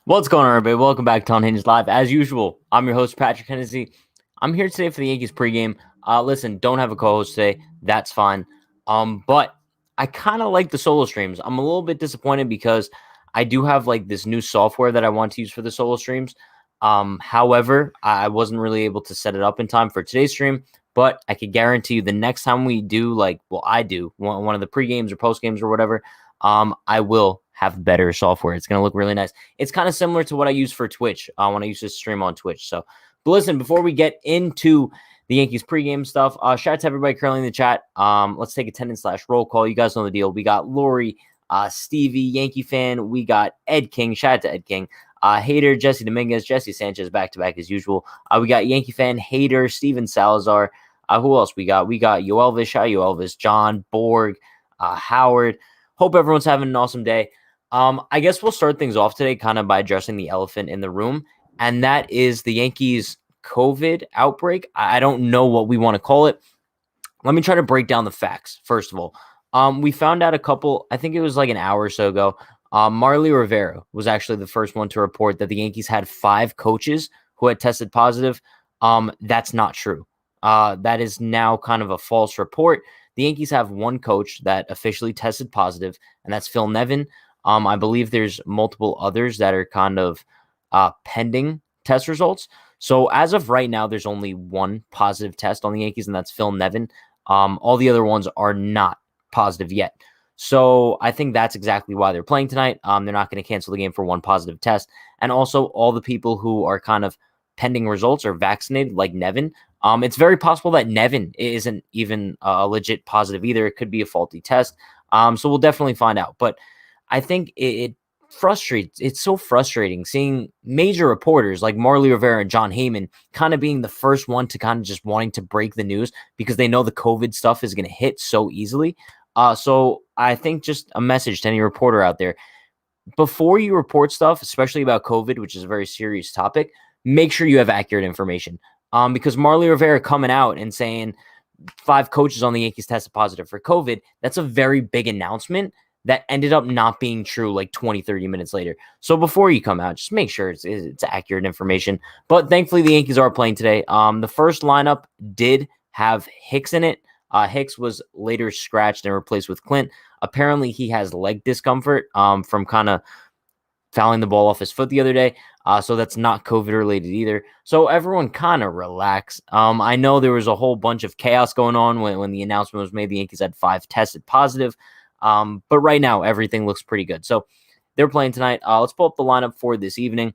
What's going on, everybody? Welcome back to Unhinged Live. As usual, I'm your host, Patrick Hennessy. I'm here today for the Yankees pregame. Listen, don't have a co-host today. That's fine. But I kind of like the solo streams. I'm a little bit disappointed because I do have like this new software that I want to use for the solo streams. However, I wasn't really able to set it up in time for today's stream. But I can guarantee you the next time we do, I do one of the pre-games or post-games or whatever, I will have better software. It's going to look really nice. It's kind of similar to what I use for Twitch when I used to stream on Twitch. So, but listen, before we get into the Yankees pregame stuff, shout out to everybody currently in the chat. Let's take attendance/roll call. You guys know the deal. We got Lori, Stevie, Yankee fan. We got Ed King. Shout out to Ed King. Hater, Jesse Dominguez, Jesse Sanchez back-to-back as usual. We got Yankee fan, Hater, Steven Salazar. Who else we got? We got Yoelvis, Yoelvis, John, Borg, Howard. Hope everyone's having an awesome day. I guess we'll start things off today kind of by addressing the elephant in the room, and that is the Yankees COVID outbreak. I don't know what we want to call it. Let me try to break down the facts, first of all. We found out I think it was like an hour or so ago, Marley Rivera was actually the first one to report that the Yankees had 5 coaches who had tested positive. That's not true. That is now kind of a false report. The Yankees have one coach that officially tested positive, and that's Phil Nevin. I believe there's multiple others that are kind of pending test results. So as of right now, there's only one positive test on the Yankees, and that's Phil Nevin. All the other ones are not positive yet. So I think that's exactly why they're playing tonight. They're not going to cancel the game for one positive test. And also all the people who are kind of pending results are vaccinated, like Nevin. It's very possible that Nevin isn't even a legit positive either. It could be a faulty test. So we'll definitely find out. But I think it frustrates. It's so frustrating seeing major reporters like Marley Rivera and John Heyman kind of being the first one to kind of just wanting to break the news because they know the COVID stuff is going to hit so easily. So I think just a message to any reporter out there, before you report stuff, especially about COVID, which is a very serious topic, make sure you have accurate information. Because Marley Rivera coming out and saying 5 coaches on the Yankees tested positive for COVID, that's a very big announcement that ended up not being true like 20, 30 minutes later. So before you come out, just make sure it's accurate information. But thankfully, the Yankees are playing today. The first lineup did have Hicks in it. Hicks was later scratched and replaced with Clint. Apparently, he has leg discomfort from kind of fouling the ball off his foot the other day. So that's not COVID related either. So everyone kind of relax. I know there was a whole bunch of chaos going on when the announcement was made. The Yankees had 5 tested positive. But right now, everything looks pretty good. So they're playing tonight. Let's pull up the lineup for this evening.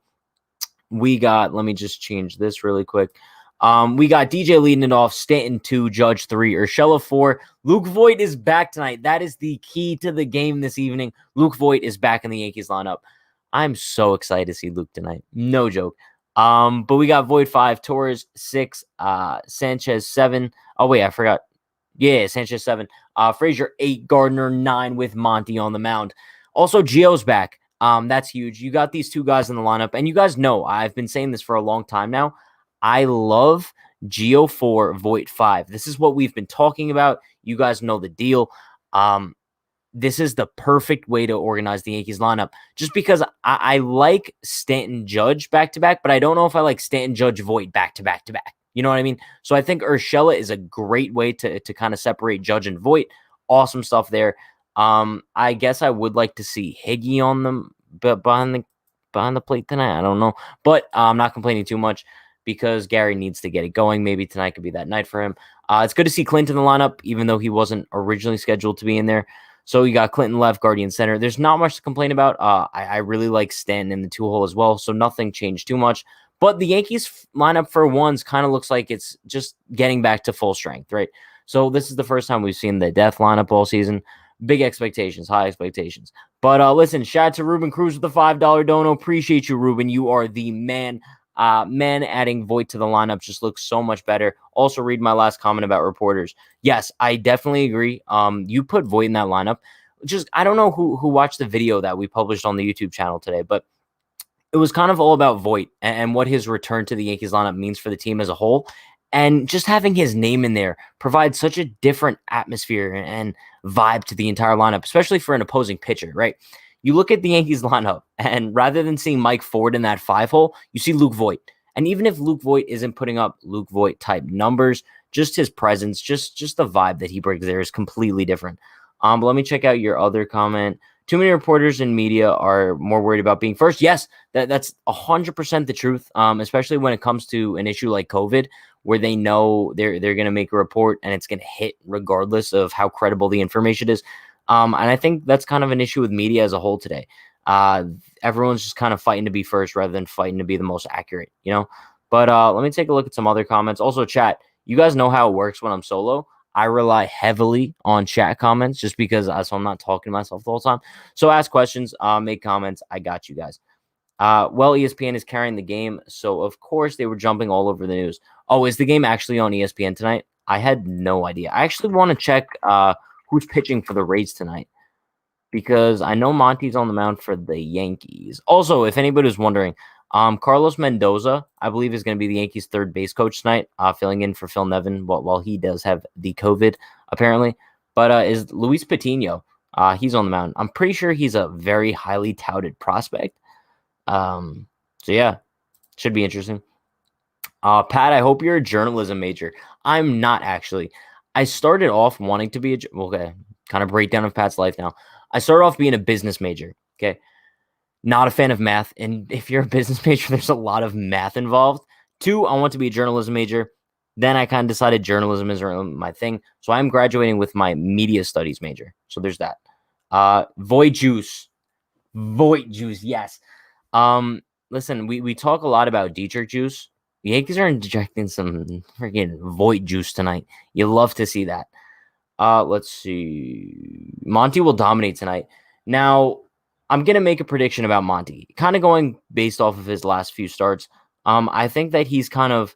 Let me just change this really quick. We got DJ leading it off, Stanton 2, Judge 3, Urshela 4. Luke Voit is back tonight. That is the key to the game this evening. Luke Voit is back in the Yankees lineup. I'm so excited to see Luke tonight. No joke. But we got Voit 5, Torres 6, Sanchez 7. Oh, wait, I forgot. Yeah, Sanchez 7. Frazier 8, Gardner 9 with Monty on the mound. Also, Gio's back. That's huge. You got these 2 guys in the lineup, and you guys know I've been saying this for a long time now. I love Gio 4, Voit 5. This is what we've been talking about. You guys know the deal. This is the perfect way to organize the Yankees lineup. Just because I like Stanton Judge back-to-back, but I don't know if I like Stanton Judge Voit back-to-back-to-back. You know what I mean? So I think Urshela is a great way to kind of separate Judge and Voit. Awesome stuff there. I guess I would like to see Higgy on them behind the plate tonight. I don't know. But I'm not complaining too much because Gary needs to get it going. Maybe tonight could be that night for him. It's good to see Clint in the lineup, even though he wasn't originally scheduled to be in there. So you got Clinton left, Guardian center. There's not much to complain about. I really like Stanton in the 2-hole as well, so nothing changed too much. But the Yankees lineup for ones kind of looks like it's just getting back to full strength, right? So this is the first time we've seen the death lineup all season. Big expectations, high expectations. But listen, shout out to Ruben Cruz with the $5 dono. Appreciate you, Ruben. You are the man. Adding Voit to the lineup just looks so much better. Also, read my last comment about reporters. Yes, I definitely agree. You put Voit in that lineup. Just I don't know who watched the video that we published on the YouTube channel today, but it was kind of all about Voit and what his return to the Yankees lineup means for the team as a whole. And just having his name in there provides such a different atmosphere and vibe to the entire lineup, especially for an opposing pitcher, right? You look at the Yankees lineup, and rather than seeing Mike Ford in that 5-hole, you see Luke Voit. And even if Luke Voit isn't putting up Luke Voit type numbers, just his presence, just the vibe that he brings there is completely different. But let me check out your other comment. Too many reporters and media are more worried about being first. Yes, that's 100% the truth, especially when it comes to an issue like COVID, where they know they're going to make a report and it's going to hit regardless of how credible the information is. And I think that's kind of an issue with media as a whole today. Everyone's just kind of fighting to be first rather than fighting to be the most accurate, But let me take a look at some other comments. Also, chat, you guys know how it works when I'm solo. I rely heavily on chat comments just because so I'm not talking to myself the whole time. So ask questions, make comments. I got you guys. Well, ESPN is carrying the game, so of course they were jumping all over the news. Oh, is the game actually on ESPN tonight? I had no idea. I actually want to check who's pitching for the Rays tonight, because I know Monty's on the mound for the Yankees. Also, if anybody was wondering, Carlos Mendoza, I believe, is going to be the Yankees' third base coach tonight, filling in for Phil Nevin while he does have the COVID, apparently. But is Luis Patino, he's on the mound. I'm pretty sure he's a very highly touted prospect. So, yeah, should be interesting. Pat, I hope you're a journalism major. I'm not, actually. I started off wanting to be okay, kind of breakdown of Pat's life now. I started off being a business major, okay? Not a fan of math. And if you're a business major, there's a lot of math involved. 2, I want to be a journalism major. Then I kind of decided journalism is my thing. So I'm graduating with my media studies major. So there's that. Void juice, yes. Listen, we talk a lot about Dietrich juice. The Yankees are injecting some freaking Void juice tonight. You love to see that. Let's see. Monty will dominate tonight. Now, I'm going to make a prediction about Monty, kind of going based off of his last few starts. I think that he's kind of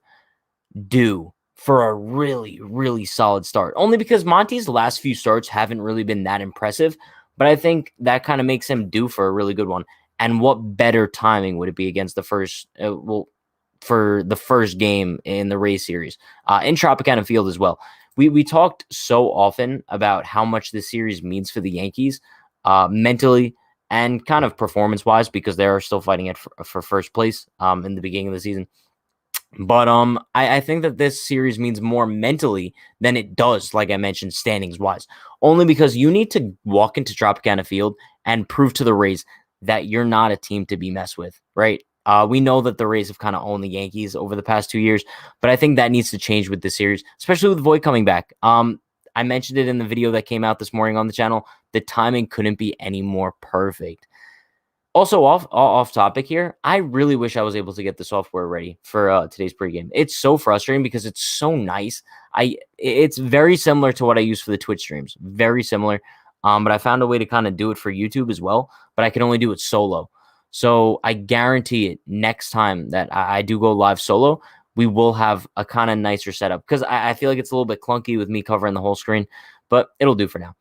due for a really, really solid start, only because Monty's last few starts haven't really been that impressive, but I think that kind of makes him due for a really good one. And what better timing would it be against the first, for the first game in the Rays series, in Tropicana Field as well. We talked so often about how much this series means for the Yankees, mentally and kind of performance-wise, because they are still fighting it for first place in the beginning of the season. But I think that this series means more mentally than it does, like I mentioned, standings-wise. Only because you need to walk into Tropicana Field and prove to the Rays that you're not a team to be messed with, right? We know that the Rays have kind of owned the Yankees over the past 2 years, but I think that needs to change with this series, especially with Voit coming back. I mentioned it in the video that came out this morning on the channel. The timing couldn't be any more perfect. Also, off topic here, I really wish I was able to get the software ready for today's pregame. It's so frustrating because it's so nice. It's very similar to what I use for the Twitch streams. Very similar. But I found a way to kind of do it for YouTube as well, but I can only do it solo. So I guarantee it, next time that I do go live solo, we will have a kind of nicer setup, because I feel like it's a little bit clunky with me covering the whole screen, but it'll do for now.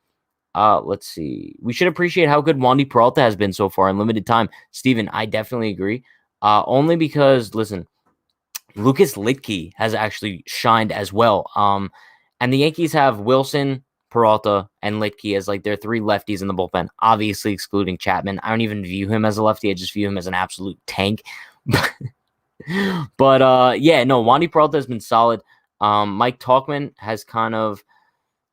Let's see. We should appreciate how good Wandy Peralta has been so far in limited time. Steven, I definitely agree. Only because, listen, Lucas Litke has actually shined as well. And the Yankees have Wilson, Peralta, and Litke as like their 3 lefties in the bullpen, obviously excluding Chapman. I don't even view him as a lefty. I just view him as an absolute tank. But yeah, no, Wandy Peralta has been solid. Mike Tauchman has kind of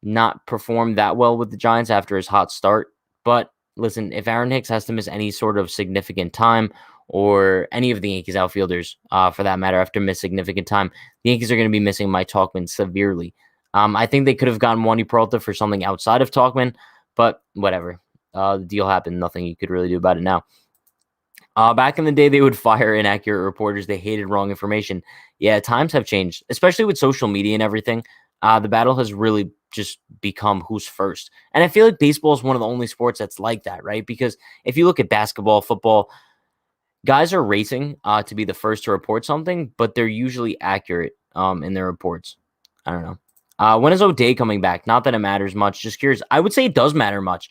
not performed that well with the Giants after his hot start. But listen, if Aaron Hicks has to miss any sort of significant time, or any of the Yankees outfielders, for that matter, have to miss significant time, the Yankees are going to be missing Mike Tauchman severely. I think they could have gotten Wandy Peralta for something outside of Tauchman, but whatever. The deal happened. Nothing you could really do about it now. Back in the day, they would fire inaccurate reporters. They hated wrong information. Yeah, times have changed, especially with social media and everything. The battle has really just become who's first. And I feel like baseball is one of the only sports that's like that, right? Because if you look at basketball, football, guys are racing to be the first to report something, but they're usually accurate in their reports. I don't know. When is O'Day coming back? Not that it matters much. Just curious. I would say it does matter much.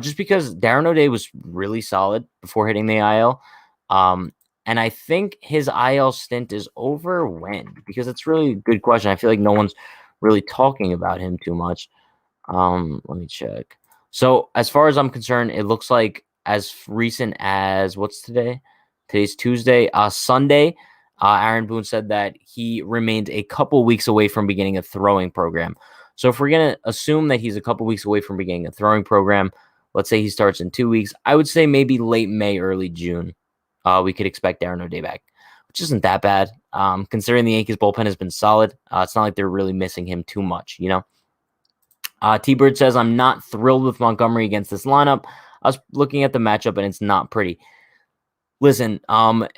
Just because Darren O'Day was really solid before hitting the IL. And I think his IL stint is over when? Because it's really a good question. I feel like no one's really talking about him too much. Let me check. So as far as I'm concerned, it looks like as recent as what's today? Today's Tuesday. Sunday, Aaron Boone said that he remained a couple weeks away from beginning a throwing program. So if we're going to assume that he's a couple weeks away from beginning a throwing program, let's say he starts in 2 weeks, I would say maybe late May, early June, we could expect Aaron O'Day back, which isn't that bad. Considering the Yankees bullpen has been solid, it's not like they're really missing him too much, you know? T-Bird says, I'm not thrilled with Montgomery against this lineup. I was looking at the matchup, and it's not pretty. Listen, I'm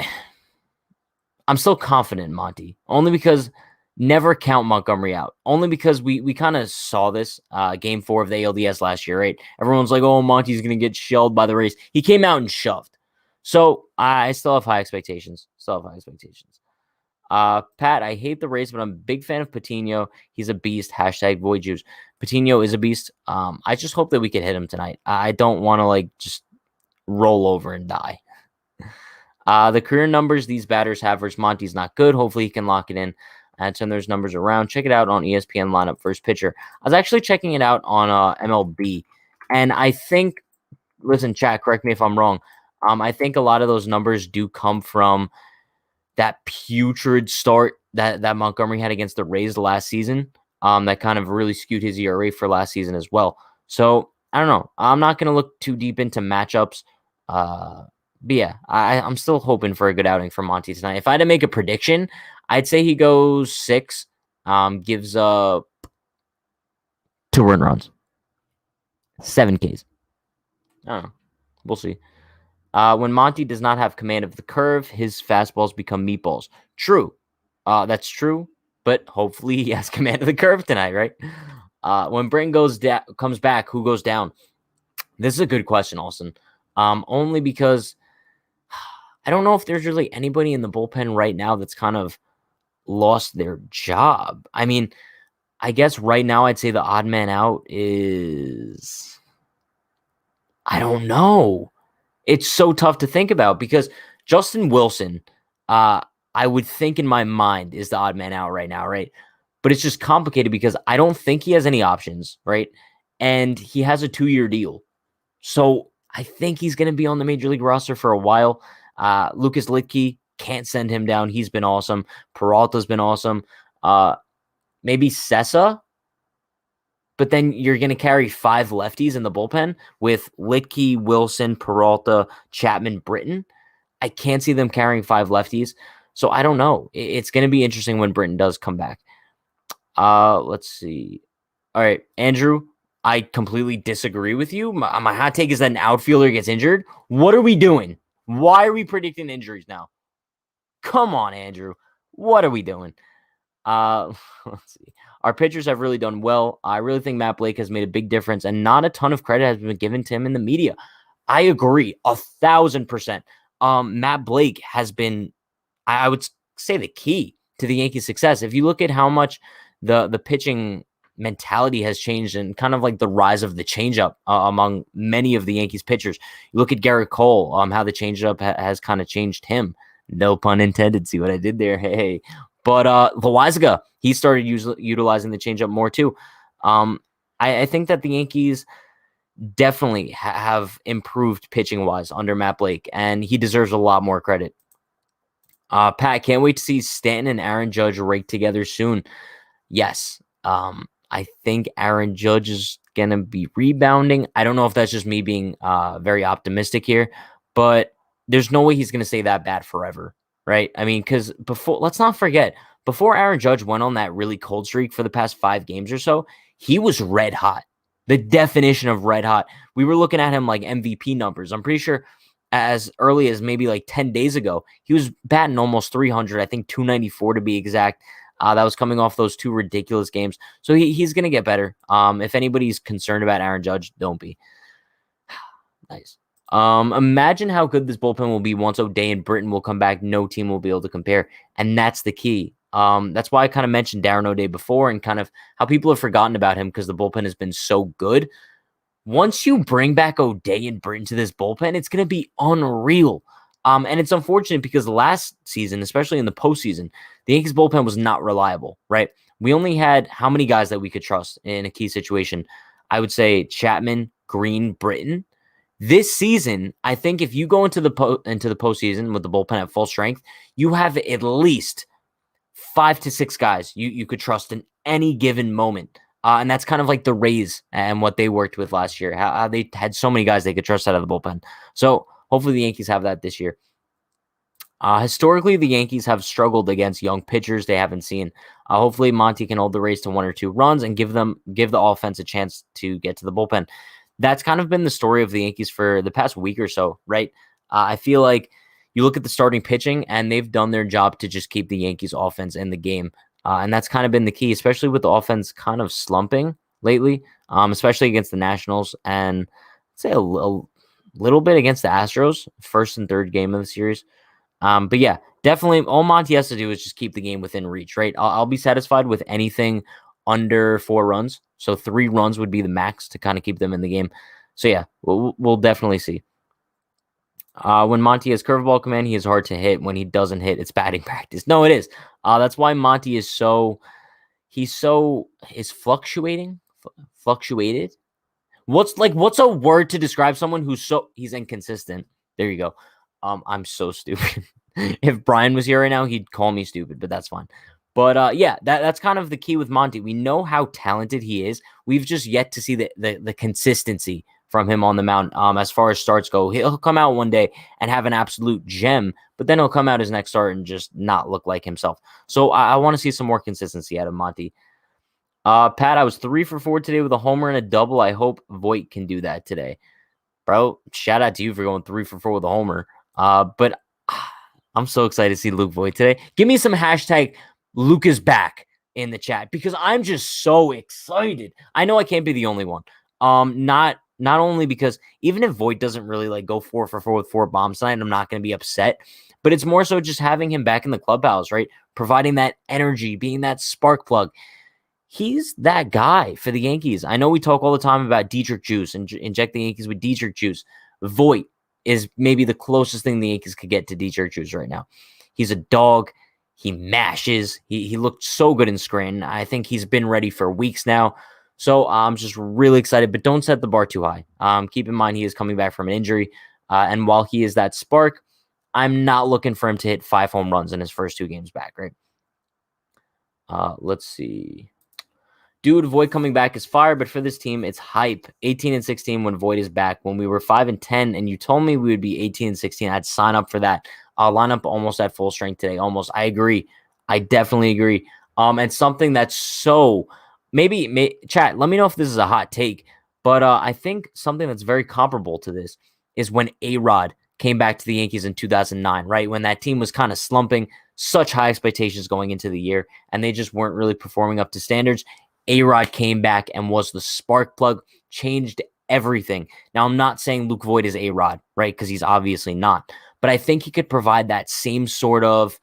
still confident in Monty, only because never count Montgomery out. Only because we kind of saw this game 4 of the ALDS last year, right? Everyone's like, oh, Monty's going to get shelled by the Rays. He came out and shoved. So I still have high expectations. Pat, I hate the Rays, but I'm a big fan of Patino. He's a beast. Hashtag Void Juice. Patino is a beast. I just hope that we can hit him tonight. I don't want to just roll over and die. The career numbers these batters have versus Monty's not good. Hopefully he can lock it in and send those numbers around. Check it out on ESPN lineup first pitcher. I was actually checking it out on MLB, and I think, listen, chat, correct me if I'm wrong. I think a lot of those numbers do come from that putrid start that Montgomery had against the Rays last season. That kind of really skewed his ERA for last season as well. So I don't know. I'm not going to look too deep into matchups. But yeah, I'm still hoping for a good outing from Monty tonight. If I had to make a prediction, I'd say he goes 6, gives up 2 runs, 7 Ks. I don't know. We'll see. When Monty does not have command of the curve, his fastballs become meatballs. True. That's true, but hopefully he has command of the curve tonight, right? When Britton comes back, who goes down? This is a good question, Austin. Only because I don't know if there's really anybody in the bullpen right now that's kind of lost their job. I mean, I guess right now I'd say the odd man out is, I don't know. It's so tough to think about because Justin Wilson, I would think in my mind is the odd man out right now, right? But it's just complicated because I don't think he has any options, right? And he has a 2-year deal. So I think he's going to be on the Major League roster for a while. Lucas Litke, can't send him down. He's been awesome. Peralta's been awesome. Maybe Sessa. But then you're going to carry 5 lefties in the bullpen with Litke, Wilson, Peralta, Chapman, Britton. I can't see them carrying 5 lefties. So I don't know. It's going to be interesting when Britton does come back. Let's see. All right, Andrew, I completely disagree with you. My hot take is that an outfielder gets injured. What are we doing? Why are we predicting injuries now? Come on, Andrew. What are we doing? Let's see. Our pitchers have really done well. I really think Matt Blake has made a big difference, and not a ton of credit has been given to him in the media. I agree 1,000%. Matt Blake has been, I would say, the key to the Yankees' success. If you look at how much the pitching mentality has changed and kind of like the rise of the changeup among many of the Yankees pitchers. You look at Garrett Cole, how the changeup has kind of changed him. No pun intended. See what I did there? Hey. But Loaizaga, he started utilizing the changeup more too. I think that the Yankees definitely have improved pitching-wise under Matt Blake, and he deserves a lot more credit. Pat, can't wait to see Stanton and Aaron Judge rake together soon. Yes. I think Aaron Judge is going to be rebounding. I don't know if that's just me being very optimistic here, but there's no way he's going to stay that bad forever. Right? I mean, because let's not forget, before Aaron Judge went on that really cold streak for the past 5 games or so, he was red hot. The definition of red hot. We were looking at him like MVP numbers. I'm pretty sure as early as maybe like 10 days ago, he was batting almost 300, I think 294 to be exact. That was coming off those 2 ridiculous games. So he's going to get better. If anybody's concerned about Aaron Judge, don't be. Nice. Imagine how good this bullpen will be once O'Day and Britton will come back. No team will be able to compare. And that's the key. That's why I kind of mentioned Darren O'Day before and kind of how people have forgotten about him because the bullpen has been so good. Once you bring back O'Day and Britton to this bullpen, it's going to be unreal. And it's unfortunate because last season, especially in the postseason, the Yankees bullpen was not reliable, right? We only had how many guys that we could trust in a key situation? I would say Chapman, Green, Britton. This season, I think if you go into the postseason with the bullpen at full strength, you have at least 5 to 6 guys you could trust in any given moment. And that's kind of like the Rays and what they worked with last year. How they had so many guys they could trust out of the bullpen. So hopefully the Yankees have that this year. Historically, the Yankees have struggled against young pitchers they haven't seen. Hopefully, Monty can hold the Rays to 1 or 2 runs and give the offense a chance to get to the bullpen. That's kind of been the story of the Yankees for the past week or so, right? I feel like you look at the starting pitching, and they've done their job to just keep the Yankees offense in the game. And that's kind of been the key, especially with the offense kind of slumping lately, especially against the Nationals and I'd say a little bit against the Astros, first and third game of the series. But yeah, definitely all Monty has to do is just keep the game within reach, right? I'll be satisfied with anything under 4 runs. So 3 runs would be the max to kind of keep them in the game. So yeah, we'll definitely see. When Monty has curveball command, he is hard to hit. When he doesn't hit, it's batting practice. No, it is. That's why Monty is fluctuating. Fluctuated. What's a word to describe someone he's inconsistent? There you go. I'm so stupid. If Brian was here right now, he'd call me stupid, but that's fine. But yeah, that's kind of the key with Monty. We know how talented he is. We've just yet to see the consistency from him on the mound. As far as starts go, he'll come out one day and have an absolute gem, but then he'll come out his next start and just not look like himself. So I want to see some more consistency out of Monty. Pat, I was 3 for 4 today with a homer and a double. I hope Voit can do that today. Bro, shout out to you for going 3 for 4 with a homer. But I'm so excited to see Luke Voit today. Give me some hashtag Luke is back in the chat because I'm just so excited. I know I can't be the only one. Not only because even if Voit doesn't really like go 4 for 4 with 4 bombs tonight, I'm not going to be upset. But it's more so just having him back in the clubhouse, right? Providing that energy, being that spark plug. He's that guy for the Yankees. I know we talk all the time about Dietrich juice and inject the Yankees with Dietrich juice. Voit is maybe the closest thing the Yankees could get to Dietrich juice right now. He's a dog. He mashes. He looked so good in Scranton. I think he's been ready for weeks now. So I'm just really excited, but don't set the bar too high. Keep in mind he is coming back from an injury. And while he is that spark, I'm not looking for him to hit 5 home runs in his first 2 games back, right? Let's see. Dude, Voit coming back is fire, but for this team, it's hype. 18-16 when Voit is back. When we were 5-10, and you told me we would be 18-16, I'd sign up for that. I'll line up almost at full strength today. Almost. I agree. I definitely agree. And something that's so chat, let me know if this is a hot take, but I think something that's very comparable to this is when A-Rod came back to the Yankees in 2009, right? When that team was kind of slumping, such high expectations going into the year, and they just weren't really performing up to standards. A-Rod came back and was the spark plug, changed everything. Now, I'm not saying Luke Voit is A-Rod, right? Because he's obviously not. But I think he could provide that same sort of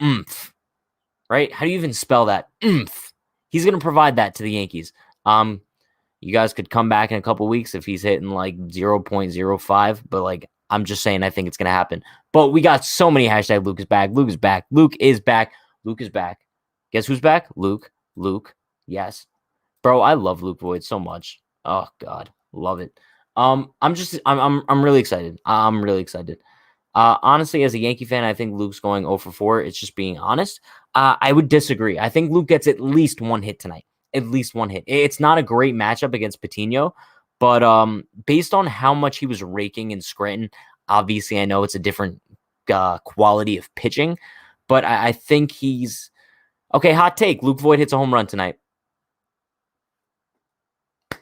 oomph, right? How do you even spell that? Oomph. He's going to provide that to the Yankees. You guys could come back in a couple weeks if he's hitting like 0.05. But like, I'm just saying I think it's going to happen. But we got so many hashtag Luke is back. Luke is back. Luke is back. Luke is back. Guess who's back? Luke. Yes. Bro, I love Luke Voit so much. Oh God. Love it. I'm really excited. I'm really excited. Honestly, as a Yankee fan, I think Luke's going 0 for 4. It's just being honest. I would disagree. I think Luke gets at least 1 hit tonight. At least 1 hit. It's not a great matchup against Patino, but based on how much he was raking in Scranton, obviously I know it's a different quality of pitching, but I think he's okay. Hot take: Luke Voit hits a home run tonight.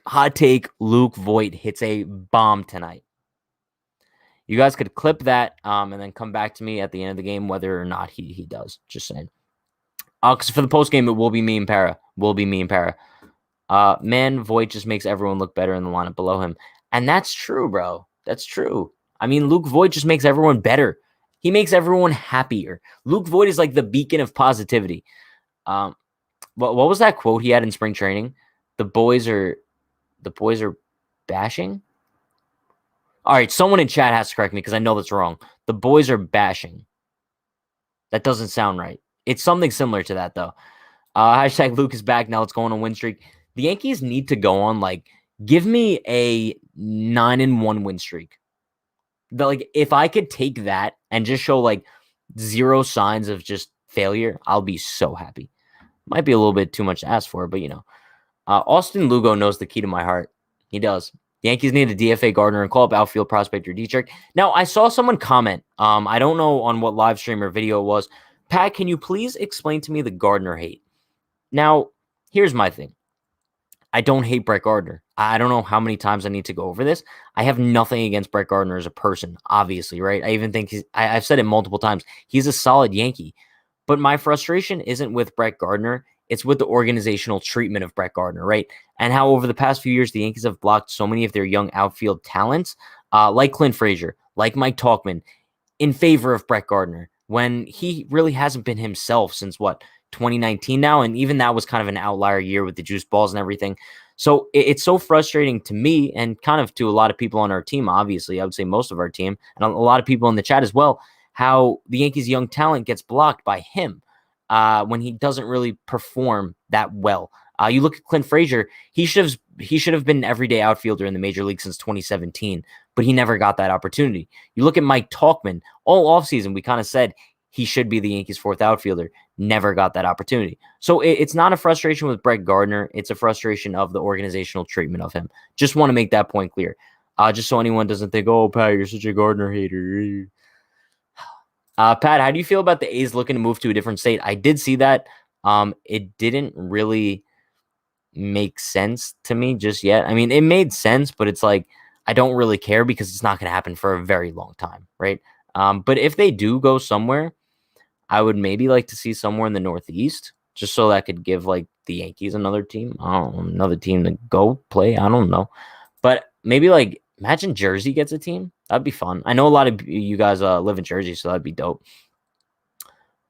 Hot take: Luke Voit hits a bomb tonight. You guys could clip that and then come back to me at the end of the game whether or not he does. Just saying. Because for the post game, it will be me and Para. Man, Voit just makes everyone look better in the lineup below him. And that's true, bro. That's true. I mean, Luke Voit just makes everyone better. He makes everyone happier. Luke Voit is like the beacon of positivity. What was that quote he had in spring training? The boys are bashing? All right, someone in chat has to correct me because I know that's wrong. The boys are bashing. That doesn't sound right. It's something similar to that, though. Hashtag Luke is back. Now let's go on a win streak. The Yankees need to go on, like, Give me a 9-1 win streak. Like, if I could take that and just show like zero signs of just failure, I'll be so happy. Might be a little bit too much to ask for, but Austin Lugo knows the key to my heart. He does. The Yankees need a DFA Gardner and call up outfield prospect or Dietrich. Now, I saw someone comment. I don't know on what live stream or video it was. Pat, can you please explain to me the Gardner hate? Now, here's my thing. I don't hate Brett Gardner. I don't know how many times I need to go over this. I have nothing against Brett Gardner as a person, obviously, right? I even think I've said it multiple times. He's a solid Yankee. But my frustration isn't with Brett Gardner. It's with the organizational treatment of Brett Gardner, right? And how over the past few years, the Yankees have blocked so many of their young outfield talents, like Clint Frazier, like Mike Tauchman, in favor of Brett Gardner, when he really hasn't been himself since, 2019 now? And even that was kind of an outlier year with the juice balls and everything. So it's so frustrating to me and kind of to a lot of people on our team, obviously. I would say most of our team and a lot of people in the chat as well, how the Yankees' young talent gets blocked by him when he doesn't really perform that well. You look at Clint Frazier, he should have been an everyday outfielder in the major league since 2017, but he never got that opportunity. You look at Mike Tauchman, all offseason, we kind of said he should be the Yankees' fourth outfielder, never got that opportunity. So it's not a frustration with Brett Gardner. It's a frustration of the organizational treatment of him. Just want to make that point clear. Just so anyone doesn't think, oh, Pat, you're such a Gardner hater. Pat, how do you feel about the A's looking to move to a different state? I did see that. It didn't really make sense to me just yet. I mean, it made sense, but it's like, I don't really care because it's not going to happen for a very long time, right? But if they do go somewhere, I would maybe like to see somewhere in the Northeast, just so that could give like the Yankees another team. I don't know, another team to go play. I don't know. But maybe like imagine Jersey gets a team. That'd be fun. I know a lot of you guys live in Jersey, so that'd be dope.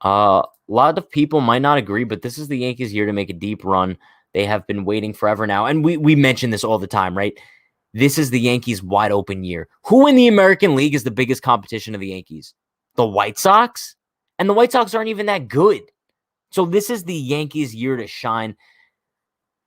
A lot of people might not agree, but this is the Yankees' year to make a deep run. They have been waiting forever now. And we mention this all the time, right? This is the Yankees' wide open year. Who in the American League is the biggest competition of the Yankees? The White Sox? And the White Sox aren't even that good. So this is the Yankees' year to shine.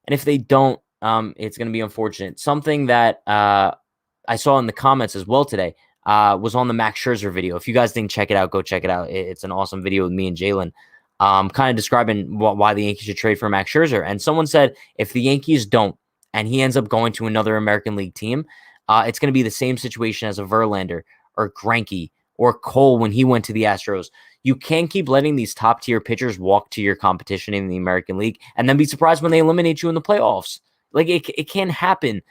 And if they don't, it's going to be unfortunate. Something that I saw in the comments as well today was on the Max Scherzer video. If you guys didn't check it out, go check it out. It's an awesome video with me and Jalen kind of describing why the Yankees should trade for Max Scherzer. And someone said, if the Yankees don't, and he ends up going to another American League team, it's going to be the same situation as a Verlander or Greinke or Cole when he went to the Astros. You can't keep letting these top-tier pitchers walk to your competition in the American League and then be surprised when they eliminate you in the playoffs. Like, it can happen.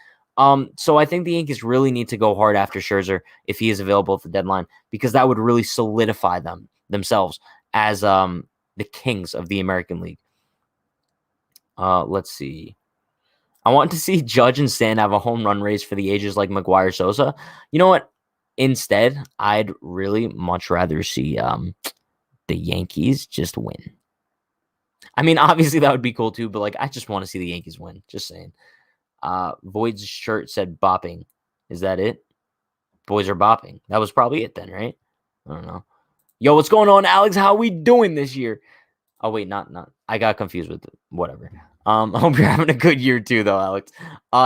So I think the Yankees really need to go hard after Scherzer if he is available at the deadline, because that would really solidify themselves as the kings of the American League. Let's see. I want to see Judge and Stan have a home run race for the ages like McGuire Sosa. You know what? Instead, I'd really much rather see the Yankees just win. I mean, obviously that would be cool too, but like I just want to see the Yankees win. Just saying. Void's shirt said bopping. Is that it? Boys are bopping. That was probably it then, right? I don't know. Yo, what's going on, Alex? How we doing this year? Oh, wait, not. I got confused with it. Whatever. I hope you're having a good year too, though, Alex.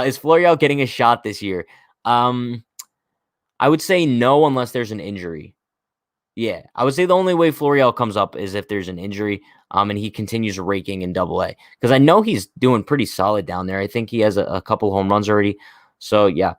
Is Florial getting a shot this year? I would say no unless there's an injury. Yeah, I would say the only way Florial comes up is if there's an injury and he continues raking in Double-A. Because I know he's doing pretty solid down there. I think he has a couple home runs already. So, yeah.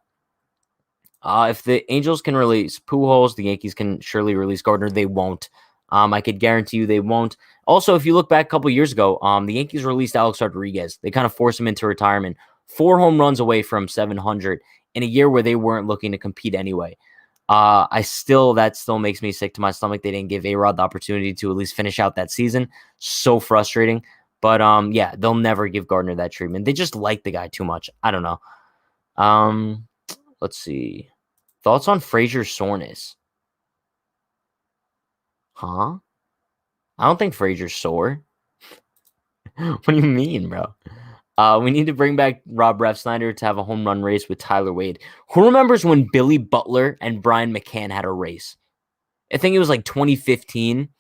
If the Angels can release Pujols, the Yankees can surely release Gardner. They won't. I could guarantee you they won't. Also, if you look back a couple years ago, the Yankees released Alex Rodriguez. They kind of forced him into retirement. 4 home runs away from 700 in a year where they weren't looking to compete anyway. That still makes me sick to my stomach. They didn't give A-Rod the opportunity to at least finish out that season. So frustrating. But yeah, they'll never give Gardner that treatment. They just like the guy too much. I don't know. Let's see. Thoughts on Frazier's soreness? Huh? I don't think Frazier's sore. What do you mean, bro? We need to bring back Rob Refsnyder to have a home run race with Tyler Wade. Who remembers when Billy Butler and Brian McCann had a race? I think it was like 2015.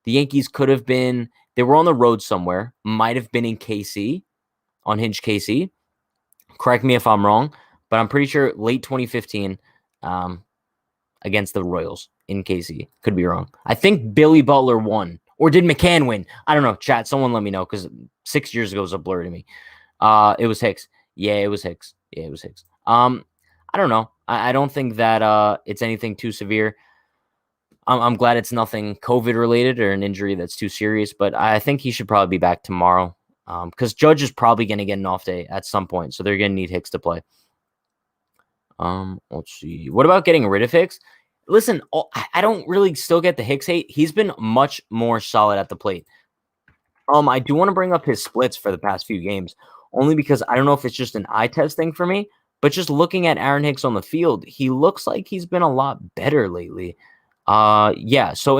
The Yankees could have been, they were on the road somewhere, might have been in KC, Unhinged KC. Correct me if I'm wrong, but I'm pretty sure late 2015 against the Royals in KC. Could be wrong. I think Billy Butler won. Or did McCann win? I don't know. Chat, someone let me know because 6 years ago is a blur to me. It was Hicks. Yeah, it was Hicks. I don't know. I don't think that it's anything too severe. I'm glad it's nothing COVID related or an injury that's too serious, but I think he should probably be back tomorrow because Judge is probably going to get an off day at some point, so they're going to need Hicks to play. Let's see. What about getting rid of Hicks? Listen, I don't really still get the Hicks hate. He's been much more solid at the plate. I do want to bring up his splits for the past few games, only because I don't know if it's just an eye test thing for me, but just looking at Aaron Hicks on the field, he looks like he's been a lot better lately. Yeah. So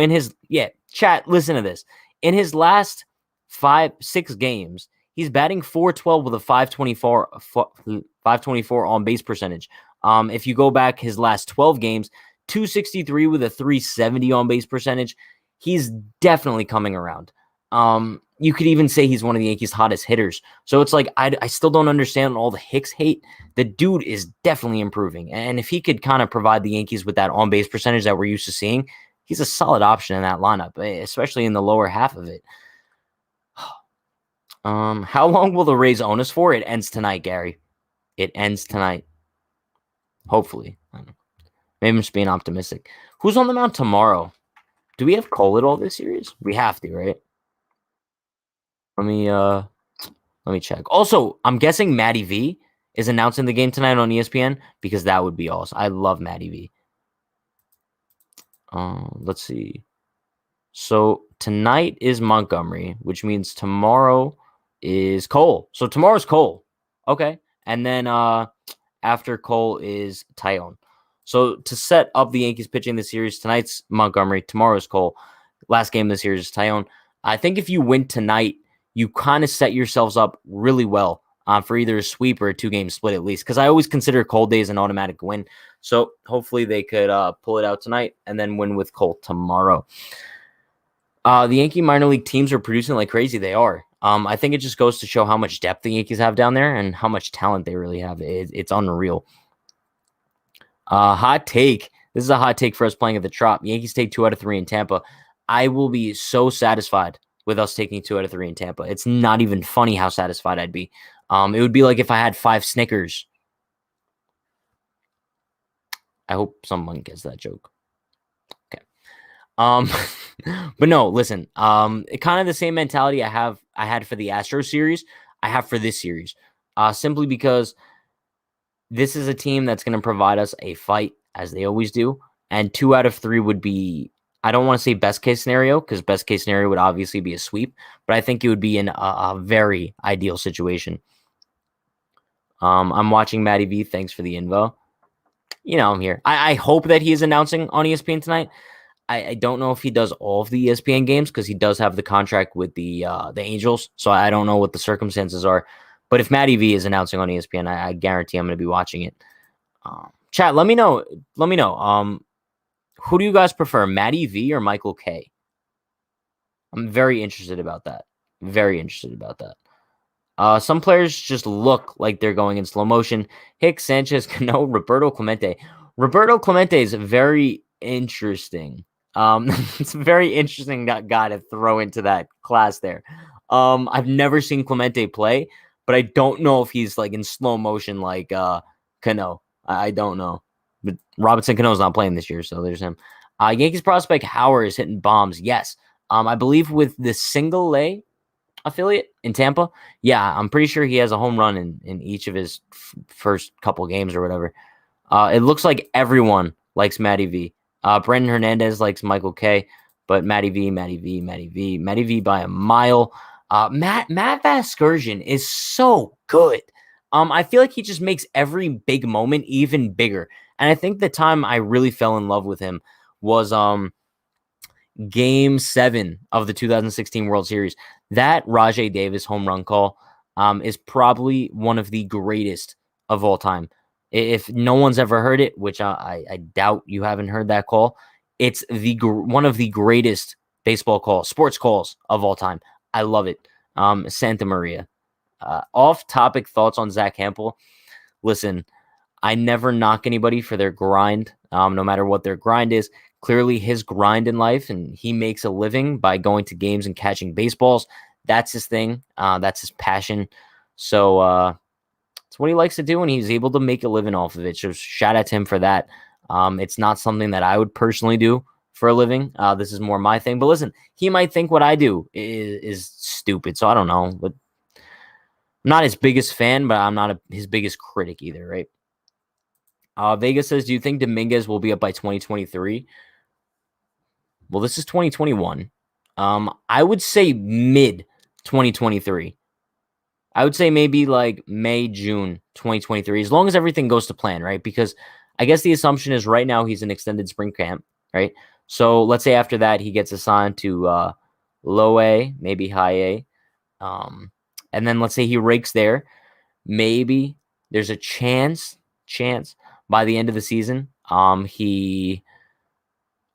chat, listen to this. In his last 5-6 games, he's batting .412 with a 524 on base percentage. If you go back his last 12 games, 263 with a 370 on base percentage. He's definitely coming around. You could even say he's one of the Yankees' hottest hitters. So it's like, I still don't understand all the Hicks hate. The dude is definitely improving. And if he could kind of provide the Yankees with that on-base percentage that we're used to seeing, he's a solid option in that lineup, especially in the lower half of it. How long will the Rays own us for? It ends tonight, Gary. It ends tonight. Hopefully. I don't know. Maybe I'm just being optimistic. Who's on the mound tomorrow? Do we have Cole at all this series? We have to, right? Let me check. Also, I'm guessing Matty V is announcing the game tonight on ESPN because that would be awesome. I love Matty V. Let's see. So tonight is Montgomery, which means tomorrow is Cole. So tomorrow's Cole. Okay. And then after Cole is Tyone. So to set up the Yankees pitching the series, tonight's Montgomery, tomorrow's Cole. Last game of the series is Tyone. I think if you win tonight, you kind of set yourselves up really well for either a sweep or a 2-game split at least, because I always consider Cole Days an automatic win. So hopefully they could pull it out tonight and then win with Cole tomorrow. The Yankee minor league teams are producing like crazy. They are. I think it just goes to show how much depth the Yankees have down there and how much talent they really have. It's unreal. Hot take. This is a hot take for us playing at the Trop. Yankees take 2 out of 3 in Tampa. I will be so satisfied with us taking 2 out of 3 in Tampa. It's not even funny how satisfied I'd be. It would be like if I had 5 Snickers. I hope someone gets that joke. Okay. But no, listen. It kind of the same mentality I had for the Astros series, I have for this series. Simply because this is a team that's going to provide us a fight, as they always do. And 2 out of 3 would be, I don't want to say best case scenario, because best case scenario would obviously be a sweep, but I think it would be in a very ideal situation. I'm watching Matty V. Thanks for the info. I'm here. I hope that he is announcing on ESPN tonight. I don't know if he does all of the ESPN games because he does have the contract with the Angels, so I don't know what the circumstances are. But if Matty V is announcing on ESPN, I guarantee I'm going to be watching it. Chat, let me know. Who do you guys prefer, Matty V or Michael K? I'm very interested about that. Some players just look like they're going in slow motion. Hicks, Sanchez, Cano, Roberto Clemente. Roberto Clemente is very interesting. It's a very interesting guy to throw into that class there. I've never seen Clemente play, but I don't know if he's like in slow motion like Cano. I don't know. But Robinson Cano's not playing this year, so there's him. Yankees prospect Howard is hitting bombs. Yes. I believe with the single A affiliate in Tampa. Yeah, I'm pretty sure he has a home run in each of his first couple games or whatever. It looks like everyone likes Matty V. Brendan Hernandez likes Michael K, but Matty V by a mile. Matt Vasgersian is so good. I feel like he just makes every big moment even bigger. And I think the time I really fell in love with him was Game 7 of the 2016 World Series. That Rajai Davis home run call is probably one of the greatest of all time. If no one's ever heard it, which I doubt you haven't heard that call, it's one of the greatest baseball calls, sports calls of all time. I love it. Santa Maria. Off-topic thoughts on Zach Hampel. listen, I never knock anybody for their grind, no matter what their grind is. Clearly, his grind in life, and he makes a living by going to games and catching baseballs. That's his thing. That's his passion. So it's what he likes to do, and he's able to make a living off of it. So shout out to him for that. It's not something that I would personally do for a living. This is more my thing. But listen, he might think what I do is stupid. So I don't know. But I'm not his biggest fan, but I'm not his biggest critic either, right? Vegas says, do you think Dominguez will be up by 2023? Well, this is 2021. I would say mid 2023. I would say maybe like May, June 2023, as long as everything goes to plan, right? Because I guess the assumption is right now he's in extended spring camp, right? So let's say after that he gets assigned to low A, maybe high A. And then let's say he rakes there. Maybe there's a chance by the end of the season, he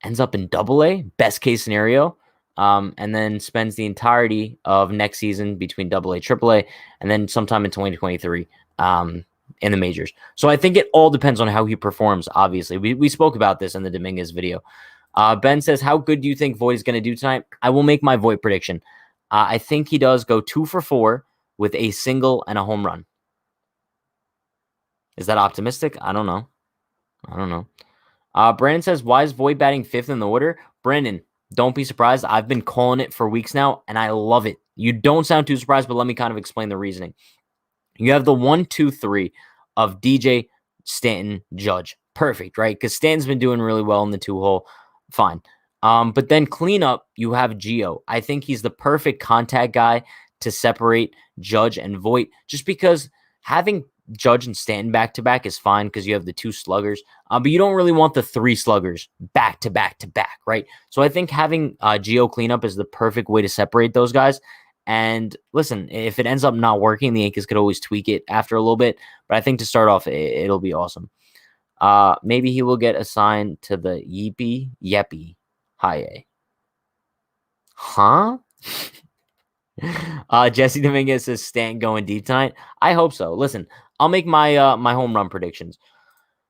ends up in double A, best case scenario, and then spends the entirety of next season between double A, triple A, and then sometime in 2023 in the majors. So I think it all depends on how he performs, obviously. We spoke about this in the Dominguez video. Ben says, how good do you think Voit is going to do tonight? I will make my Voit prediction. I think he does go 2 for 4 with a single and a home run. Is that optimistic? I don't know. Brandon says, why is Voit batting 5th in the order? Brandon, don't be surprised. I've been calling it for weeks now, and I love it. You don't sound too surprised, but let me kind of explain the reasoning. You have the 1, 2, 3 of DJ, Stanton, Judge. Perfect, right? Because Stanton's been doing really well in the 2-hole. Fine. But then cleanup, you have Gio. I think he's the perfect contact guy to separate Judge and Voit, just because having Judge and Stanton back-to-back is fine because you have the 2 sluggers, but you don't really want the 3 sluggers back-to-back, right? So I think having Gio cleanup is the perfect way to separate those guys. And listen, if it ends up not working, the Yankees could always tweak it after a little bit, but I think to start off, it'll be awesome. Maybe he will get assigned to the Yeppy high A. Huh? Jesse Dominguez says Stanton going deep tonight. I hope so. Listen, I'll make my my home run predictions.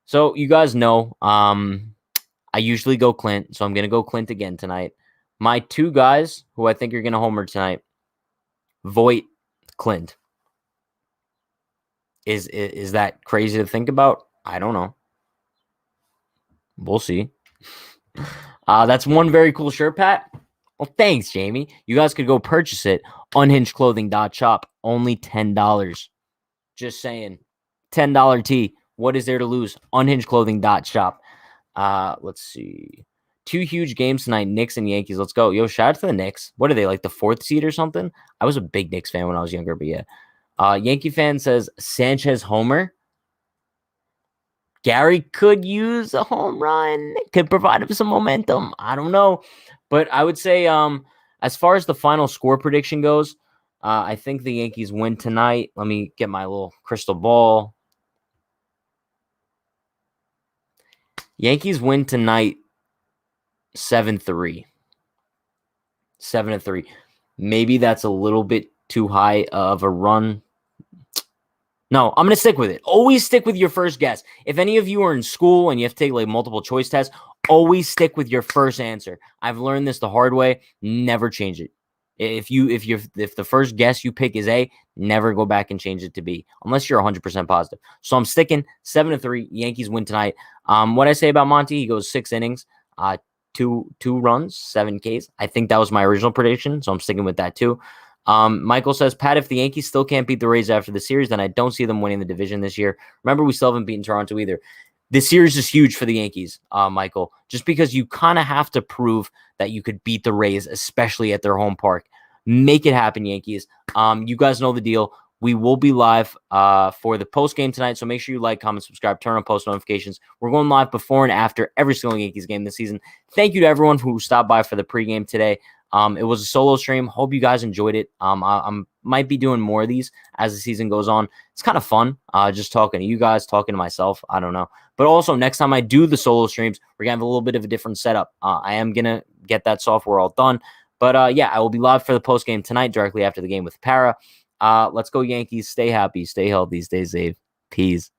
So you guys know, I usually go Clint, so I'm gonna go Clint again tonight. My 2 guys who I think are gonna homer tonight, Voit, Clint. Is that crazy to think about? I don't know. We'll see. That's one very cool shirt, Pat. Well, thanks, Jamie. You guys could go purchase it. Unhingedclothing.shop. Only $10. Just saying. $10 tee. What is there to lose? Unhingedclothing.shop. Let's see. 2 huge games tonight. Knicks and Yankees. Let's go. Yo, shout out to the Knicks. What are they, like the 4th seed or something? I was a big Knicks fan when I was younger, but yeah. Yankee fan says Sanchez homer. Gary could use a home run. Could provide him some momentum. I don't know. But I would say, as far as the final score prediction goes, I think the Yankees win tonight. Let me get my little crystal ball. Yankees win tonight 7-3. 7-3. Maybe that's a little bit too high of a run. No, I'm going to stick with it. Always stick with your first guess. If any of you are in school and you have to take like multiple choice tests, always stick with your first answer. I've learned this the hard way. Never change it. If the first guess you pick is A, never go back and change it to B unless you're 100% positive. So I'm sticking 7-3. Yankees win tonight. What I say about Monty, he goes 6 innings, 2 runs, 7 Ks. I think that was my original prediction, so I'm sticking with that too. Michael says, Pat, if the Yankees still can't beat the Rays after the series, then I don't see them winning the division this year. Remember, we still haven't beaten Toronto either. This series is huge for the Yankees, Michael, just because you kind of have to prove that you could beat the Rays, especially at their home park. Make it happen, Yankees. You guys know the deal. We will be live for the post game tonight, so make sure you like, comment, subscribe, turn on post notifications. We're going live before and after every single Yankees game this season. Thank you to everyone who stopped by for the pregame today. It was a solo stream. Hope you guys enjoyed it. I might be doing more of these as the season goes on. It's kind of fun, just talking to you guys, talking to myself. I don't know. But also, next time I do the solo streams, we're going to have a little bit of a different setup. I am going to get that software all done. But, yeah, I will be live for the post game tonight, directly after the game with Para. Let's go, Yankees. Stay happy, stay healthy, stay safe. Peace.